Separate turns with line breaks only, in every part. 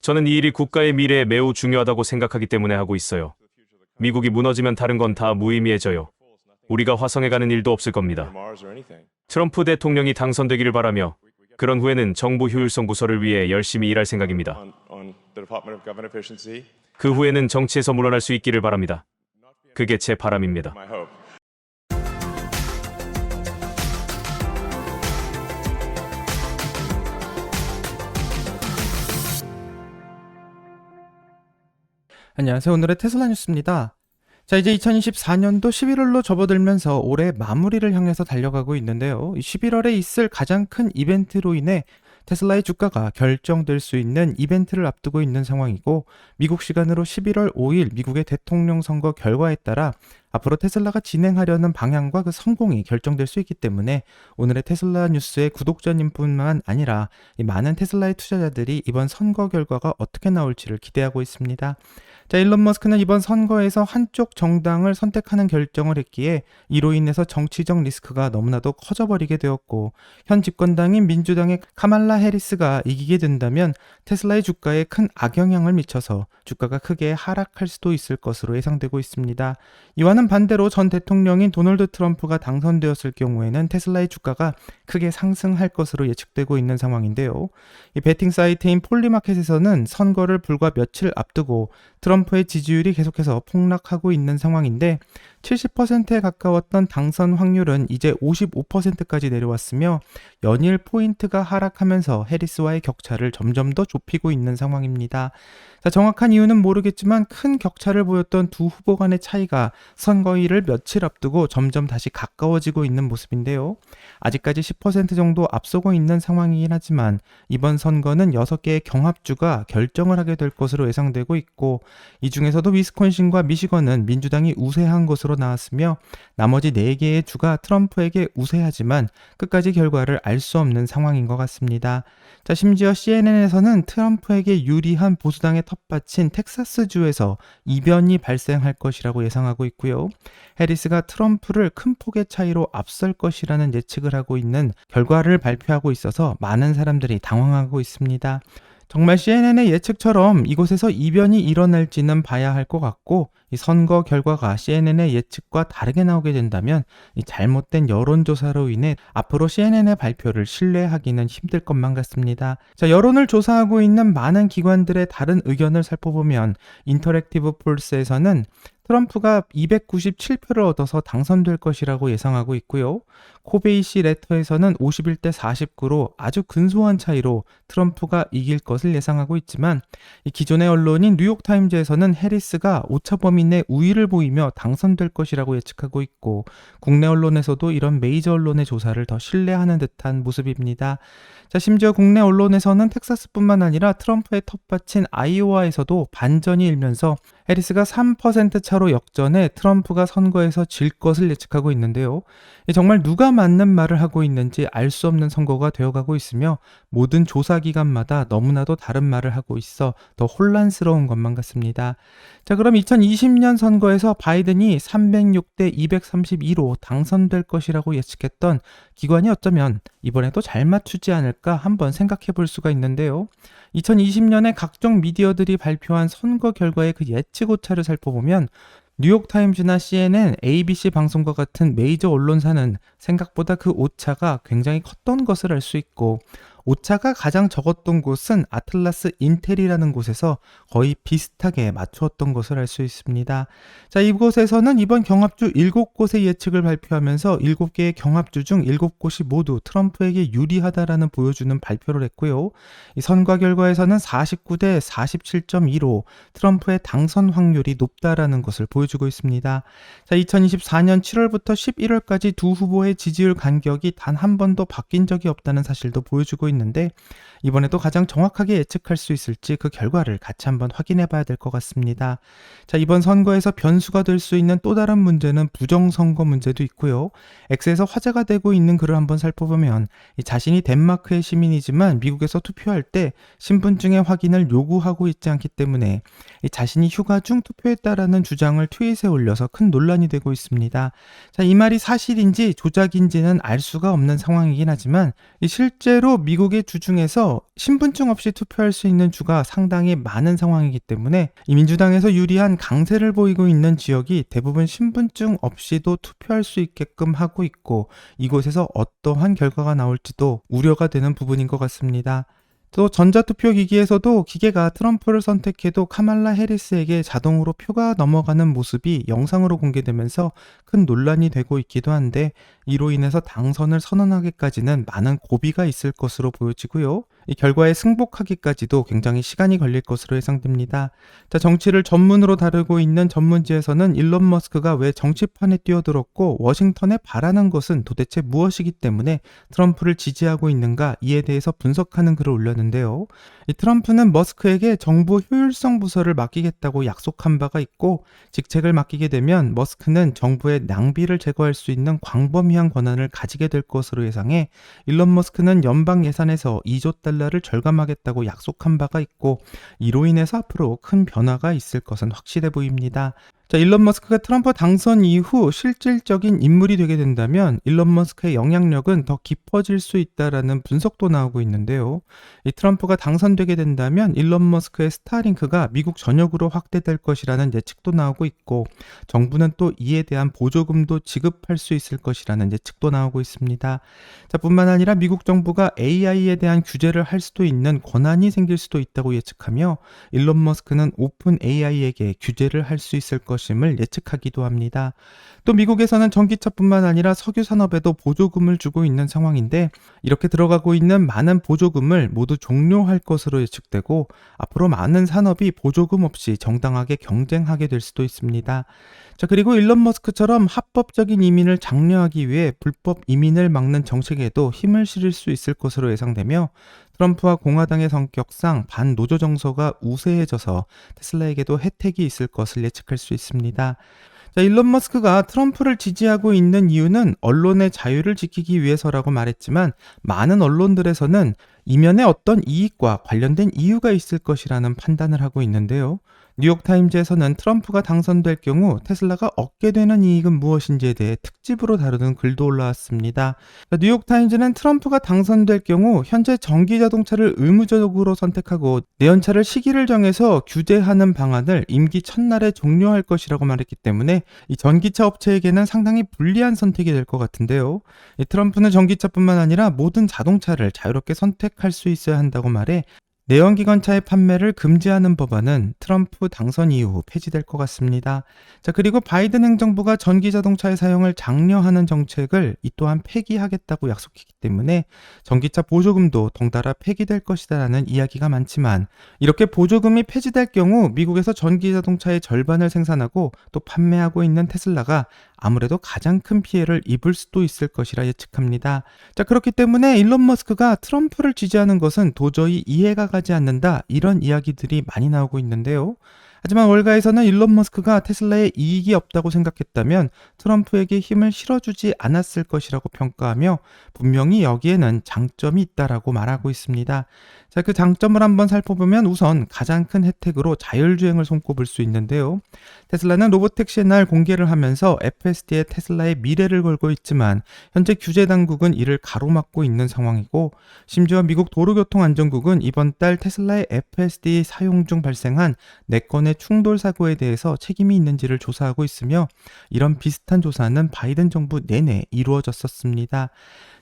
저는 이 일이 국가의 미래에 매우 중요하다고 생각하기 때문에 하고 있어요. 미국이 무너지면 다른 건 다 무의미해져요. 우리가 화성에 가는 일도 없을 겁니다. 트럼프 대통령이 당선되기를 바라며 그런 후에는 정부 효율성 구설을 위해 열심히 일할 생각입니다. 그 후에는 정치에서 물러날 수 있기를 바랍니다. 그게 제 바람입니다.
안녕하세요. 오늘의 테슬라 뉴스입니다. 자, 이제 2024년도 11월로 접어들면서 올해 마무리를 향해서 달려가고 있는데요. 11월에 있을 가장 큰 이벤트로 인해 테슬라의 주가가 결정될 수 있는 이벤트를 앞두고 있는 상황이고, 미국 시간으로 11월 5일 미국의 대통령 선거 결과에 따라 앞으로 테슬라가 진행하려는 방향과 그 성공이 결정될 수 있기 때문에 오늘의 테슬라 뉴스의 구독자님뿐만 아니라 이 많은 테슬라의 투자자들이 이번 선거 결과가 어떻게 나올지를 기대하고 있습니다. 자, 일론 머스크는 이번 선거에서 한쪽 정당을 선택하는 결정을 했기에 이로 인해서 정치적 리스크가 너무나도 커져버리게 되었고, 현 집권당인 민주당의 카말라 해리스가 이기게 된다면 테슬라의 주가에 큰 악영향을 미쳐서 주가가 크게 하락할 수도 있을 것으로 예상되고 있습니다. 이와는 반대로 전 대통령인 도널드 트럼프가 당선되었을 경우에는 테슬라의 주가가 크게 상승할 것으로 예측되고 있는 상황인데요. 이 베팅 사이트인 폴리마켓에서는 선거를 불과 며칠 앞두고 트럼프의 지지율이 계속해서 폭락하고 있는 상황인데, 70%에 가까웠던 당선 확률은 이제 55%까지 내려왔으며 연일 포인트가 하락하면서 해리스와의 격차를 점점 더 좁히고 있는 상황입니다. 자, 정확한 이유는 모르겠지만 큰 격차를 보였던 두 후보 간의 차이가 선거일을 며칠 앞두고 점점 다시 가까워지고 있는 모습인데요. 아직까지 10% 정도 앞서고 있는 상황이긴 하지만 이번 선거는 6개의 경합주가 결정을 하게 될 것으로 예상되고 있고, 이 중에서도 위스콘신과 미시건은 민주당이 우세한 것으로 나왔으며 나머지 4개의 주가 트럼프에게 우세하지만 끝까지 결과를 알 수 없는 상황인 것 같습니다. 자, 심지어 CNN에서는 트럼프에게 유리한 보수당의 텃밭인 텍사스주에서 이변이 발생할 것이라고 예상하고 있고요. 해리스가 트럼프를 큰 폭의 차이로 앞설 것이라는 예측을 하고 있는 결과를 발표하고 있어서 많은 사람들이 당황하고 있습니다. 정말 CNN의 예측처럼 이곳에서 이변이 일어날지는 봐야 할 것 같고, 이 선거 결과가 CNN의 예측과 다르게 나오게 된다면 이 잘못된 여론조사로 인해 앞으로 CNN의 발표를 신뢰하기는 힘들 것만 같습니다. 자, 여론을 조사하고 있는 많은 기관들의 다른 의견을 살펴보면 인터랙티브 폴스에서는 트럼프가 297표를 얻어서 당선될 것이라고 예상하고 있고요. 코베이시 레터에서는 51대 49로 아주 근소한 차이로 트럼프가 이길 것을 예상하고 있지만, 이 기존의 언론인 뉴욕타임즈에서는 해리스가 오차 범위 내 우위를 보이며 당선될 것이라고 예측하고 있고, 국내 언론에서도 이런 메이저 언론의 조사를 더 신뢰하는 듯한 모습입니다. 자, 심지어 국내 언론에서는 텍사스뿐만 아니라 트럼프의 텃밭인 아이오와에서도 반전이 일면서 해리스가 3% 차로 역전해 트럼프가 선거에서 질 것을 예측하고 있는데요. 정말 누가 맞는 말을 하고 있는지 알 수 없는 선거가 되어가고 있으며 모든 조사기관마다 너무나도 다른 말을 하고 있어 더 혼란스러운 것만 같습니다. 자, 그럼 2020년 선거에서 바이든이 306대 232로 당선될 것이라고 예측했던 기관이 어쩌면 이번에도 잘 맞추지 않을까 한번 생각해 볼 수가 있는데요. 2020년에 각종 미디어들이 발표한 선거 결과의 그 예측 오차를 살펴보면 뉴욕타임즈나 CNN, ABC 방송과 같은 메이저 언론사는 생각보다 그 오차가 굉장히 컸던 것을 알 수 있고, 오차가 가장 적었던 곳은 아틀라스 인텔이라는 곳에서 거의 비슷하게 맞추었던 것을 알 수 있습니다. 자, 이곳에서는 이번 경합주 7곳의 예측을 발표하면서 7개의 경합주 중 7곳이 모두 트럼프에게 유리하다라는 보여주는 발표를 했고요. 이 선거 결과에서는 49대 47.2로 트럼프의 당선 확률이 높다라는 것을 보여주고 있습니다. 자, 2024년 7월부터 11월까지 두 후보의 지지율 간격이 단 한 번도 바뀐 적이 없다는 사실도 보여주고 있는데, 이번에도 가장 정확하게 예측할 수 있을지 그 결과를 같이 한번 확인해 봐야 될 것 같습니다. 자, 이번 선거에서 변수가 될 수 있는 또 다른 문제는 부정선거 문제도 있고요. X에서 화제가 되고 있는 글을 한번 살펴보면 자신이 덴마크의 시민이지만 미국에서 투표할 때 신분증의 확인을 요구하고 있지 않기 때문에 자신이 휴가 중 투표했다라는 주장을 트윗에 올려서 큰 논란이 되고 있습니다. 자, 이 말이 사실인지 조작인지는 알 수가 없는 상황이긴 하지만 실제로 미국 미국의 주 중에서 신분증 없이 투표할 수 있는 주가 상당히 많은 상황이기 때문에 이 민주당에서 유리한 강세를 보이고 있는 지역이 대부분 신분증 없이도 투표할 수 있게끔 하고 있고, 이곳에서 어떠한 결과가 나올지도 우려가 되는 부분인 것 같습니다. 또 전자투표 기기에서도 기계가 트럼프를 선택해도 카말라 해리스에게 자동으로 표가 넘어가는 모습이 영상으로 공개되면서 큰 논란이 되고 있기도 한데, 이로 인해서 당선을 선언하기까지는 많은 고비가 있을 것으로 보여지고요. 이 결과에 승복하기까지도 굉장히 시간이 걸릴 것으로 예상됩니다. 자, 정치를 전문으로 다루고 있는 전문지에서는 일론 머스크가 왜 정치판에 뛰어들었고 워싱턴에 바라는 것은 도대체 무엇이기 때문에 트럼프를 지지하고 있는가, 이에 대해서 분석하는 글을 올렸는데요. 이 트럼프는 머스크에게 정부 효율성 부서를 맡기겠다고 약속한 바가 있고, 직책을 맡기게 되면 머스크는 정부의 낭비를 제거할 수 있는 광범위한 권한을 가지게 될 것으로 예상해 일론 머스크는 연방 예산에서 2조 달러를 절감하겠다고 약속한 바가 있고, 이로 인해서 앞으로 큰 변화가 있을 것은 확실해 보입니다. 자, 일론 머스크가 트럼프 당선 이후 실질적인 인물이 되게 된다면 일론 머스크의 영향력은 더 깊어질 수 있다라는 분석도 나오고 있는데요. 이 트럼프가 당선되게 된다면 일론 머스크의 스타링크가 미국 전역으로 확대될 것이라는 예측도 나오고 있고, 정부는 또 이에 대한 보조금도 지급할 수 있을 것이라는 예측도 나오고 있습니다. 자, 뿐만 아니라 미국 정부가 AI에 대한 규제를 할 수도 있는 권한이 생길 수도 있다고 예측하며, 일론 머스크는 오픈 AI에게 규제를 할 수 있을 것임을 예측하기도 합니다. 또 미국에서는 전기차뿐만 아니라 석유 산업에도 보조금을 주고 있는 상황인데, 이렇게 들어가고 있는 많은 보조금을 모두 종료할 것으로 예측되고, 앞으로 많은 산업이 보조금 없이 정당하게 경쟁하게 될 수도 있습니다. 자, 그리고 일론 머스크처럼 합법적인 이민을 장려하기 위해 불법 이민을 막는 정책에도 힘을 실을 수 있을 것으로 예상되며, 트럼프와 공화당의 성격상 반노조 정서가 우세해져서 테슬라에게도 혜택이 있을 것을 예측할 수 있습니다. 자, 일론 머스크가 트럼프를 지지하고 있는 이유는 언론의 자유를 지키기 위해서라고 말했지만, 많은 언론들에서는 이면에 어떤 이익과 관련된 이유가 있을 것이라는 판단을 하고 있는데요. 뉴욕타임즈에서는 트럼프가 당선될 경우 테슬라가 얻게 되는 이익은 무엇인지에 대해 특집으로 다루는 글도 올라왔습니다. 뉴욕타임즈는 트럼프가 당선될 경우 현재 전기자동차를 의무적으로 선택하고 내연차를 시기를 정해서 규제하는 방안을 임기 첫날에 종료할 것이라고 말했기 때문에 이 전기차 업체에게는 상당히 불리한 선택이 될 것 같은데요. 트럼프는 전기차뿐만 아니라 모든 자동차를 자유롭게 선택할 수 있어야 한다고 말해 내연기관차의 판매를 금지하는 법안은 트럼프 당선 이후 폐지될 것 같습니다. 자, 그리고 바이든 행정부가 전기자동차의 사용을 장려하는 정책을 이 또한 폐기하겠다고 약속했기 때문에 전기차 보조금도 덩달아 폐기될 것이다라는 이야기가 많지만, 이렇게 보조금이 폐지될 경우 미국에서 전기자동차의 절반을 생산하고 또 판매하고 있는 테슬라가 아무래도 가장 큰 피해를 입을 수도 있을 것이라 예측합니다. 자, 그렇기 때문에 일론 머스크가 트럼프를 지지하는 것은 도저히 이해가 가지 않는다, 이런 이야기들이 많이 나오고 있는데요. 하지만 월가에서는 일론 머스크가 테슬라에 이익이 없다고 생각했다면 트럼프에게 힘을 실어주지 않았을 것이라고 평가하며, 분명히 여기에는 장점이 있다라고 말하고 있습니다. 자, 그 장점을 한번 살펴보면 우선 가장 큰 혜택으로 자율주행을 손꼽을 수 있는데요. 테슬라는 로보택시의 날 공개를 하면서 FSD에 테슬라의 미래를 걸고 있지만, 현재 규제 당국은 이를 가로막고 있는 상황이고, 심지어 미국 도로교통안전국은 이번 달 테슬라의 FSD 사용 중 발생한 4건의 충돌 사고에 대해서 책임이 있는지를 조사하고 있으며, 이런 비슷한 조사는 바이든 정부 내내 이루어졌었습니다.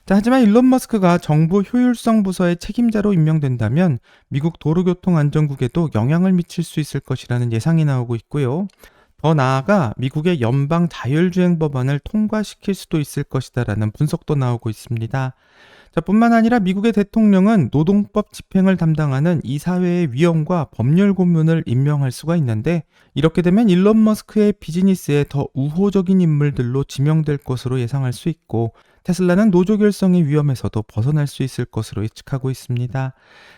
자, 하지만 일론 머스크가 정부 효율성 부서의 책임자로 임명된다면 미국 도로교통안전국에도 영향을 미칠 수 있을 것이라는 예상이 나오고 있고요. 더 나아가 미국의 연방 자율주행 법안을 통과시킬 수도 있을 것이다라는 분석도 나오고 있습니다. 자, 뿐만 아니라 미국의 대통령은 노동법 집행을 담당하는 이사회의 위원과 법률 고문을 임명할 수가 있는데, 이렇게 되면 일론 머스크의 비즈니스에 더 우호적인 인물들로 지명될 것으로 예상할 수 있고, 테슬라는 노조 결성의 위험에서도 벗어날 수 있을 것으로 예측하고 있습니다.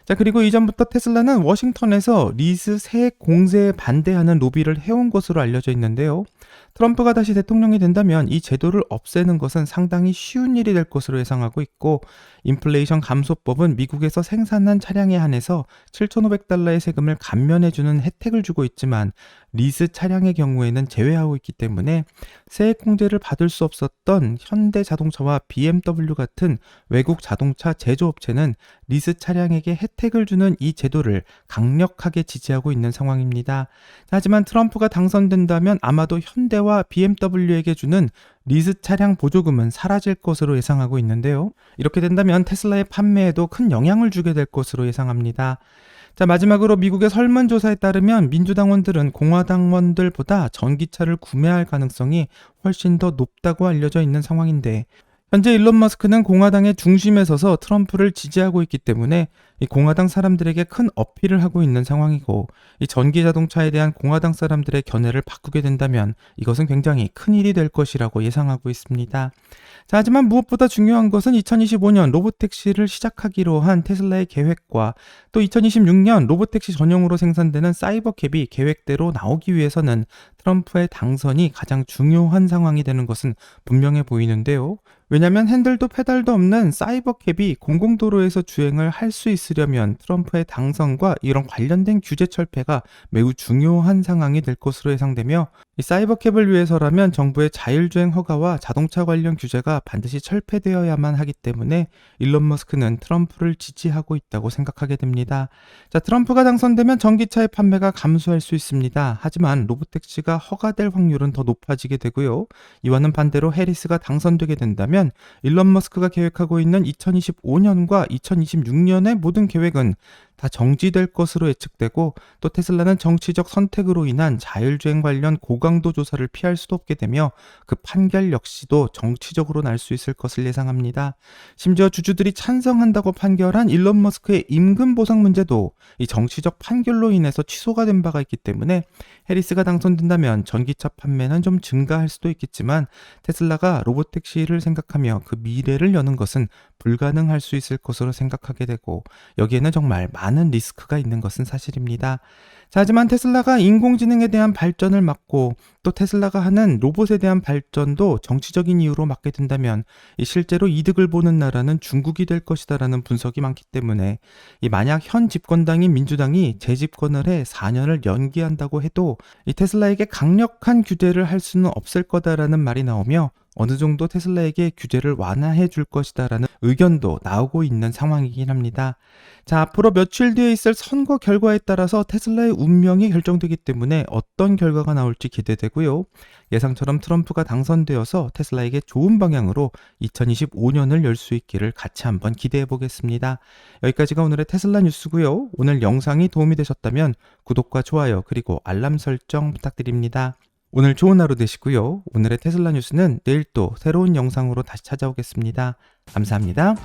자, 그리고 이전부터 테슬라는 워싱턴에서 리스 세액 공세에 반대하는 로비를 해온 것으로 알려져 있는데요. 트럼프가 다시 대통령이 된다면 이 제도를 없애는 것은 상당히 쉬운 일이 될 것으로 예상하고 있고, 인플레이션 감소법은 미국에서 생산한 차량에 한해서 $7,500의 세금을 감면해주는 혜택을 주고 있지만, 리스 차량의 경우에는 제외하고 있기 때문에 세액 공제를 받을 수 없었던 현대 자동차와 벤츠와 BMW 같은 외국 자동차 제조업체는 리스 차량에게 혜택을 주는 이 제도를 강력하게 지지하고 있는 상황입니다. 하지만 트럼프가 당선된다면 아마도 현대와 BMW에게 주는 리스 차량 보조금은 사라질 것으로 예상하고 있는데요. 이렇게 된다면 테슬라의 판매에도 큰 영향을 주게 될 것으로 예상합니다. 자, 마지막으로 미국의 설문조사에 따르면 민주당원들은 공화당원들보다 전기차를 구매할 가능성이 훨씬 더 높다고 알려져 있는 상황인데, 현재 일론 머스크는 공화당의 중심에 서서 트럼프를 지지하고 있기 때문에 이 공화당 사람들에게 큰 어필을 하고 있는 상황이고, 이 전기 자동차에 대한 공화당 사람들의 견해를 바꾸게 된다면 이것은 굉장히 큰 일이 될 것이라고 예상하고 있습니다. 자, 하지만 무엇보다 중요한 것은 2025년 로보택시를 시작하기로 한 테슬라의 계획과 또 2026년 로보택시 전용으로 생산되는 사이버캡이 계획대로 나오기 위해서는 트럼프의 당선이 가장 중요한 상황이 되는 것은 분명해 보이는데요. 왜냐하면 핸들도 페달도 없는 사이버캡이 공공도로에서 주행을 할 수 있으려면 트럼프의 당선과 이런 관련된 규제 철폐가 매우 중요한 상황이 될 것으로 예상되며, 이 사이버캡을 위해서라면 정부의 자율주행 허가와 자동차 관련 규제가 반드시 철폐되어야만 하기 때문에 일론 머스크는 트럼프를 지지하고 있다고 생각하게 됩니다. 자, 트럼프가 당선되면 전기차의 판매가 감소할 수 있습니다. 하지만 로보택시가 허가될 확률은 더 높아지게 되고요. 이와는 반대로 해리스가 당선되게 된다면 일론 머스크가 계획하고 있는 2025년과 2026년의 모든 계획은 다 정지될 것으로 예측되고, 또 테슬라는 정치적 선택으로 인한 자율주행 관련 고강도 조사를 피할 수도 없게 되며 그 판결 역시도 정치적으로 날 수 있을 것을 예상합니다. 심지어 주주들이 찬성한다고 판결한 일론 머스크의 임금 보상 문제도 이 정치적 판결로 인해서 취소가 된 바가 있기 때문에 해리스가 당선된다면 전기차 판매는 좀 증가할 수도 있겠지만 테슬라가 로보택시를 생각하며 그 미래를 여는 것은 불가능할 수 있을 것으로 생각하게 되고, 여기에는 정말 많은 리스크가 있는 것은 사실입니다. 자, 하지만 테슬라가 인공지능에 대한 발전을 막고 또 테슬라가 하는 로봇에 대한 발전도 정치적인 이유로 막게 된다면 이 실제로 이득을 보는 나라는 중국이 될 것이다라는 분석이 많기 때문에, 이 만약 현 집권당인 민주당이 재집권을 해 4년을 연기한다고 해도 이 테슬라에게 강력한 규제를 할 수는 없을 거다라는 말이 나오며, 어느 정도 테슬라에게 규제를 완화해 줄 것이다라는 의견도 나오고 있는 상황이긴 합니다. 자, 앞으로 며칠 뒤에 있을 선거 결과에 따라서 테슬라의 운명이 결정되기 때문에 어떤 결과가 나올지 기대되고요. 예상처럼 트럼프가 당선되어서 테슬라에게 좋은 방향으로 2025년을 열 수 있기를 같이 한번 기대해 보겠습니다. 여기까지가 오늘의 테슬라 뉴스고요. 오늘 영상이 도움이 되셨다면 구독과 좋아요 그리고 알람 설정 부탁드립니다. 오늘 좋은 하루 되시고요. 오늘의 테슬라 뉴스는 내일 또 새로운 영상으로 다시 찾아오겠습니다. 감사합니다.